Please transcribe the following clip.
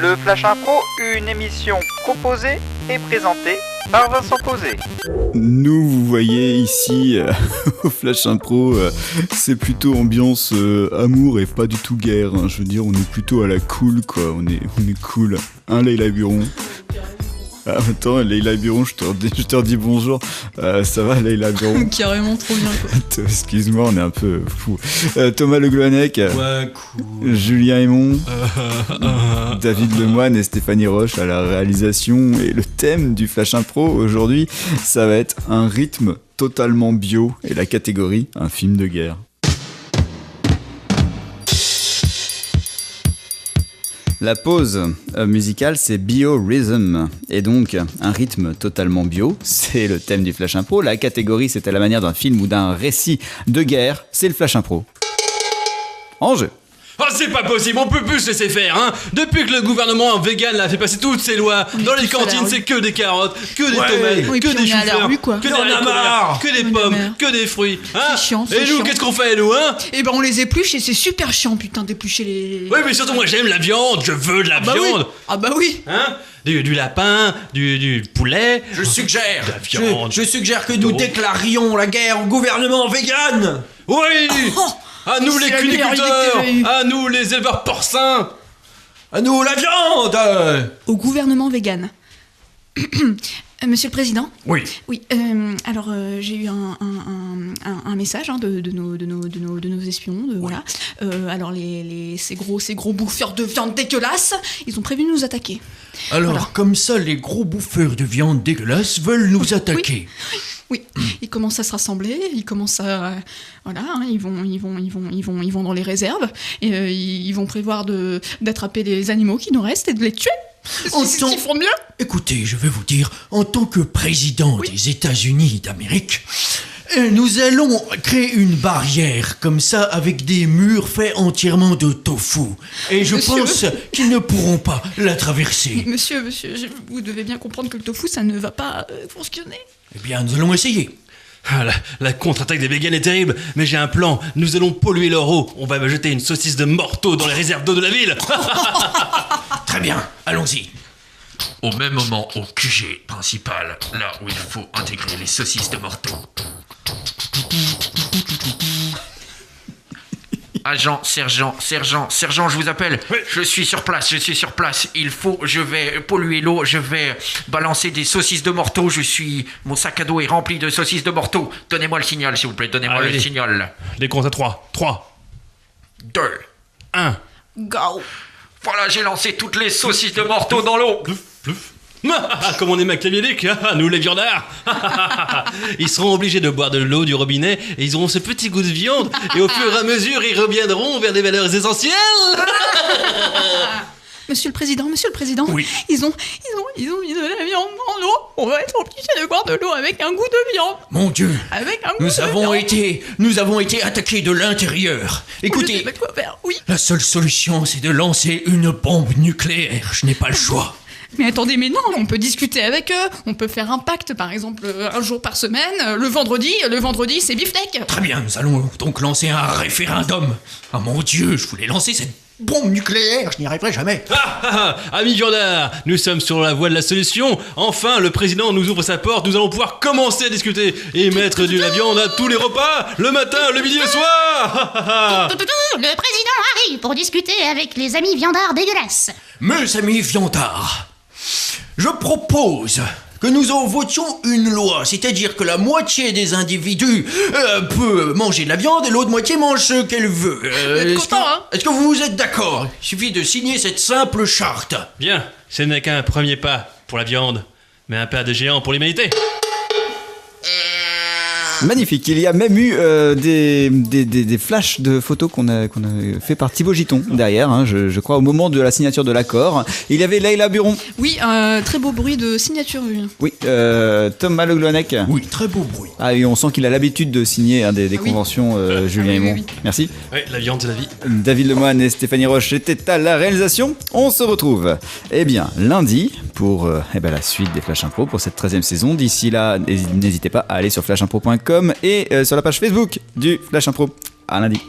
Le Flash Impro, une émission proposée et présentée par Vincent Posé. Nous, vous voyez ici, au Flash Impro, c'est plutôt ambiance amour et pas du tout guerre. Hein. Je veux dire, on est plutôt à la cool, quoi. On est cool. Hein, Leïla Buron? Ah, attends, Leïla Buron, je te redis bonjour. Ça va, Leïla Buron? Carrément trop bien, quoi. Excuse-moi, on est un peu fou. Thomas Le Gloanec. Ouais, cool. Julien Aymon. David Lemoine et Stéphanie Roche à la réalisation. Et le thème du Flash Impro aujourd'hui, ça va être un rythme totalement bio et la catégorie un film de guerre. La pause musicale, c'est Biorhythm, et donc un rythme totalement bio, c'est le thème du Flash Impro. La catégorie, c'est à la manière d'un film ou d'un récit de guerre, c'est le Flash Impro. En jeu. Oh, c'est pas possible, on peut plus se laisser faire, hein. Depuis que le gouvernement vegan a fait passer toutes ses lois, dans les cantines c'est que des carottes, que des tomates, oui, que des choux-fleurs, que des haricots, que des pommes, que des fruits, hein. C'est chiant, et nous, qu'est-ce qu'on fait, nous, hein? Eh ben on les épluche et c'est super chiant, putain, d'éplucher les... Oui, mais surtout moi j'aime la viande, je veux de la viande. Oui. Ah bah oui. Hein? Du lapin, du poulet. Je suggère, de la viande. je suggère que nous déclarions la guerre au gouvernement vegan. Oui. À nous les C'est la meilleure idée que cuniculteurs, t'avais eue. à nous les éleveurs porcins. À nous la viande. Au gouvernement vegan. Monsieur le Président? Oui. Oui, alors j'ai eu un message hein, de nos espions, voilà. Alors ces gros bouffeurs de viande dégueulasse, ils ont prévu de nous attaquer. Alors, Voilà. comme ça, les gros bouffeurs de viande dégueulasse veulent nous attaquer. Oui, ils commencent à se rassembler, ils commencent à... voilà, hein, ils vont dans les réserves, et ils vont prévoir d'attraper les animaux qui nous restent et de les tuer. C'est ce qu'ils font de mieux. Écoutez, je vais vous dire, en tant que président des États-Unis d'Amérique, nous allons créer une barrière comme ça avec des murs faits entièrement de tofu. Et je Monsieur. pense qu'ils ne pourront pas la traverser. Monsieur, vous devez bien comprendre que le tofu, ça ne va pas fonctionner. Eh bien, nous allons essayer. Ah, la contre-attaque des vegans est terrible, mais j'ai un plan. Nous allons polluer leur eau. On va jeter une saucisse de morteau dans les réserves d'eau de la ville. Très bien, allons-y. Au même moment, au QG principal, là où il faut intégrer les saucisses de morteau. Agent, sergent, je vous appelle. Oui. Je suis sur place. Je vais polluer l'eau, je vais balancer des saucisses de morteau. Mon sac à dos est rempli de saucisses de morteau. Donnez-moi le signal, s'il vous plaît, donnez-moi Allez. le signal. Les comptes à 3. 3, 2. 1. Go. Voilà, j'ai lancé toutes les saucisses de morteau dans l'eau. Comme on est machiavélique, nous les viandards. Ils seront obligés de boire de l'eau du robinet et ils auront ce petit goût de viande. Et au fur et à mesure, ils reviendront vers des valeurs essentielles. Monsieur le Président, Oui. ils ont de la viande dans l'eau. On va être obligé de boire de l'eau avec un goût de viande. Mon Dieu, Avec un goût nous de avons viande. été attaqués de l'intérieur. Je Écoutez, sais pas quoi faire, oui. la seule solution, c'est de lancer une bombe nucléaire. Je n'ai pas le choix. Mais attendez, mais non, on peut discuter avec eux. On peut faire un pacte, par exemple, un jour par semaine. Le vendredi, c'est beefsteak. Très bien, nous allons donc lancer un référendum. Ah mon Dieu, je voulais lancer cette bombe nucléaire, je n'y arriverai jamais. Amis viandards, nous sommes sur la voie de la solution. Enfin, le président nous ouvre sa porte. Nous allons pouvoir commencer à discuter et mettre de la viande à tous les repas, le matin, le midi et le soir. Le président arrive pour discuter avec les amis viandards dégueulasses. Mes amis viandards, je propose que nous en votions une loi, c'est-à-dire que la moitié des individus peut manger de la viande et l'autre moitié mange ce qu'elle veut. êtes content, hein? Est-ce que vous êtes d'accord? Il suffit de signer cette simple charte. Bien, ce n'est qu'un premier pas pour la viande, mais un pas de géant pour l'humanité. Magnifique, il y a même eu des flashs de photos qu'on a fait par Thibaut Giton derrière, hein, je crois au moment de la signature de l'accord. Il y avait Leïla Buron. Oui, un très beau bruit de signature. Oui, Thomas Le Gloanec. Oui, très beau bruit. Ah oui, on sent qu'il a l'habitude de signer hein, des conventions, Julien oui, Aymon. oui. Merci. Oui, la viande, c'est la vie. David Lemoine et Stéphanie Roche étaient à la réalisation. On se retrouve lundi pour la suite des Flash Impro pour cette 13e saison. D'ici là, n'hésitez pas à aller sur flashimpro.com et sur la page Facebook du Flash Impro. À lundi.